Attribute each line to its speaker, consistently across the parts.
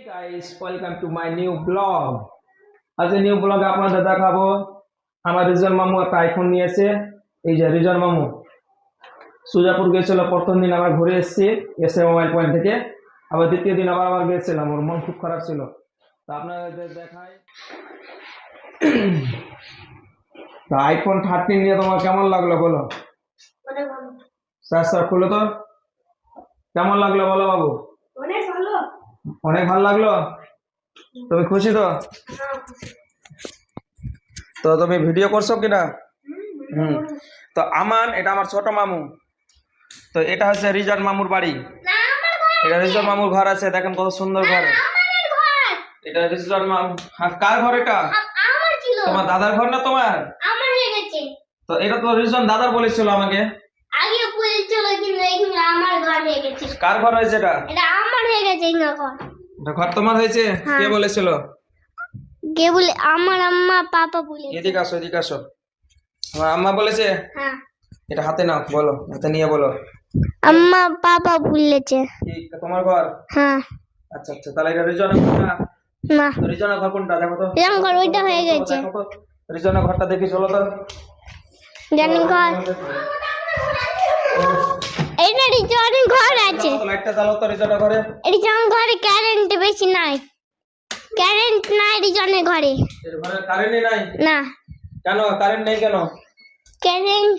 Speaker 1: Guys welcome to my new blog. আজকে new ব্লগে আপনাদের দেখাবো আমার রিজন মামু একটা আইফোন নিয়েছে। এই যে রিজন মামু সুজাপুর গেছিল, প্রথম দিন আবার ঘুরে এসে মোবাইল পয়েন্ট থেকে, আবার দ্বিতীয় দিন আবার গেছিলাম। ওর মন খুব খারাপ ছিল, তো আপনাদের দেখাই। তো আইফোন 13 নিয়ে তোমার কেমন লাগলো বলো? স্যার স্যার খুলো তো, কেমন লাগলো বলো বাবু? অনেক ভালো লাগলো। তুমি খুশি তো? তো তুমি ভিডিও করছো কিনা? তো এটা আমার ছোট মামু। তো এটা হচ্ছে রিজন মামুর বাড়ি। এটা রিজন মামুর ঘর আছে, দেখেন কত সুন্দর ঘর। এটা রিজন মামু। কার ঘর এটা? তোমার দাদার ঘর না তোমার? তো এটা তো রিজন দাদার বলেছিল আমাকে। কার ঘর হয়েছে এটা? ঘর তোমার হয়েছে? কে বলেছিল?
Speaker 2: কে বলে? আমার আম্মা পাপা বলে।
Speaker 1: এদিকে আসো, এদিকে আসো। আমার আম্মা বলেছে?
Speaker 2: হ্যাঁ।
Speaker 1: এটা হাতে নাও, বলো, হাতে নিয়ে বলো।
Speaker 2: আম্মা পাপা বলেছে।
Speaker 1: কি তোমার ঘর?
Speaker 2: হ্যাঁ।
Speaker 1: আচ্ছা আচ্ছা, তাহলে এটা রিজনের ঘর না?
Speaker 2: না,
Speaker 1: রিজনের ঘর কোনটা দেখো তো।
Speaker 2: রিজন ঘর ওইটা হয়ে গেছে।
Speaker 1: রিজনের ঘরটা দেখি, চলো তো।
Speaker 2: জানি ঘর এইটা রিজন ঘর আছে।
Speaker 1: লাইটটা জ্বালাও তো রিজনের ঘরে।
Speaker 2: রিজন ঘরে কারেন্ট বেশি নাই, কারেন্ট নাই রিজনের ঘরে।
Speaker 1: এর ঘরে কারেন্টই নাই?
Speaker 2: না।
Speaker 1: কেন কারেন্ট নেই কেন?
Speaker 2: কারেন্ট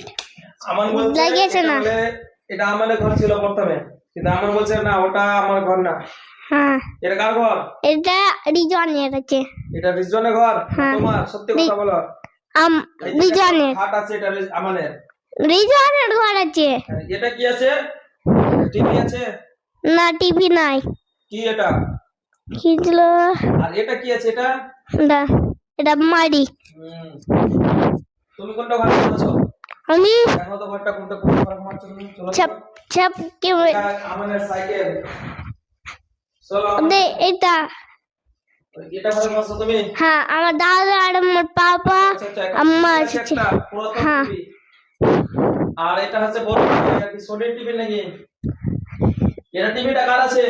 Speaker 1: আমার বলছে
Speaker 2: লাগিয়েছে না।
Speaker 1: এটা আমাদের ঘর ছিল প্রথমে, কিন্তু আমার বলছে না ওটা আমার ঘর না।
Speaker 2: হ্যাঁ।
Speaker 1: এটা কার ঘর?
Speaker 2: এটা রিজনের আছে।
Speaker 1: এটা রিজনের ঘর? তোমার সত্যি কথা বলো।
Speaker 2: রিজনের
Speaker 1: খাট আছে, এটা আমাদের।
Speaker 2: রিজনের ঘর আছে।
Speaker 1: এটা কি আছে? টিভি আছে?
Speaker 2: না, টিভি নাই।
Speaker 1: কি এটা?
Speaker 2: কি ছিল?
Speaker 1: আর এটা কি আছে? এটা
Speaker 2: এটা মারি।
Speaker 1: তুমি কোনটা ঘর ঘুমাচ্ছো?
Speaker 2: আমি
Speaker 1: দেখো তো ঘরটা কোনটা, কোন ঘর ঘুমাচ্ছো তুমি? চলো
Speaker 2: ছাপ ছাপ কে
Speaker 1: আমাদের সাইকেল। চলো
Speaker 2: দে এটা।
Speaker 1: এটা ঘরে ঘুমাচ্ছো তুমি?
Speaker 2: হ্যাঁ, আমার দাদা আর আমার পাপা আম্মা আছে। হ্যাঁ।
Speaker 1: আর এটা হচ্ছে বড় টিভি, এটা কি সোনির টিভি নাকি? এটা টিভিটা কার আছে?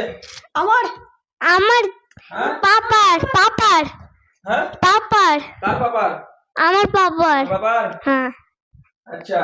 Speaker 2: আমার
Speaker 1: হ্যাঁ
Speaker 2: পাপার।
Speaker 1: হ্যাঁ,
Speaker 2: পাপার।
Speaker 1: কার পাপার?
Speaker 2: আমার পাপার।
Speaker 1: পাপার?
Speaker 2: হ্যাঁ।
Speaker 1: আচ্ছা,